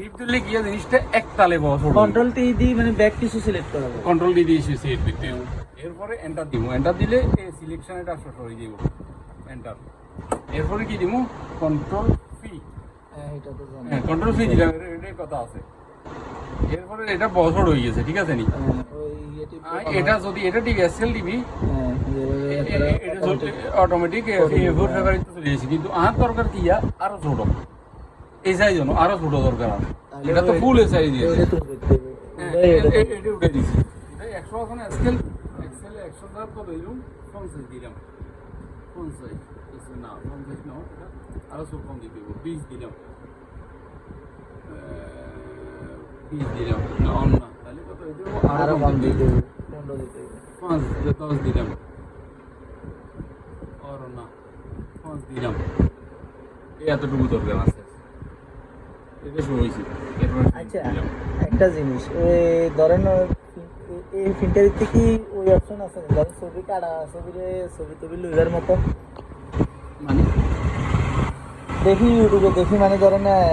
টিপ দিলে কি জিনিসটা এক তালে বস কন্ট্রোল টি দি মানে ব্যাক কিছু সিলেক্ট করা হবে কন্ট্রোল ডি দিয়ে সিলেক্ট দিতে হবে এরপরে এন্টার দিব এন্টার দিলে এই সিলেকশন এটা শর্ট হয়ে যাব এন্টার এরপরে কি দিব কন্ট্রোল পি হ্যাঁ এটা তো জানি হ্যাঁ কন্ট্রোল পি দিলাম এটাই কথা আছে এরপরে এটা বসড হয়ে গেছে ঠিক আছে নি ওই এটি এটা যদি এটা ঠিক এসএল দিবি হ্যাঁ এটা অটোমেটিক এফোর ফেভারিট চলে যাচ্ছে কিন্তু আর দরকার কি আরো ছোট এই সাইজ জন্য আরো ছোট দরকার আছে এটা তো ফুল সাইজ দিয়েছে এটা তো দেখতে এটা উঠে দিছি এটা 100 আছে না এক্সেল 100 দাম কত দিলাম কম সাইজ দিলাম কোন সাইজ কিছু না কম সাইজ না এটা আরো সব কম দিতে হবে 20 দিলাম 20 দিলাম না অন না তাহলে কত হইতো আরো কম দিতে হবে 15 দিতে হবে 5 10 দিলাম আর না 5 দিলাম এই এতটুকু দরকার আছে এটা শুরু হয়েছে আচ্ছা একটা জিনিস ওই ধরেন এই ফিল্টারিতে কি ওই অপশন আছে ধরেন ছবি কাটা ছবি টবি লইবার মতো মানে দেখি ইউটিউবে দেখি মানে ধরেন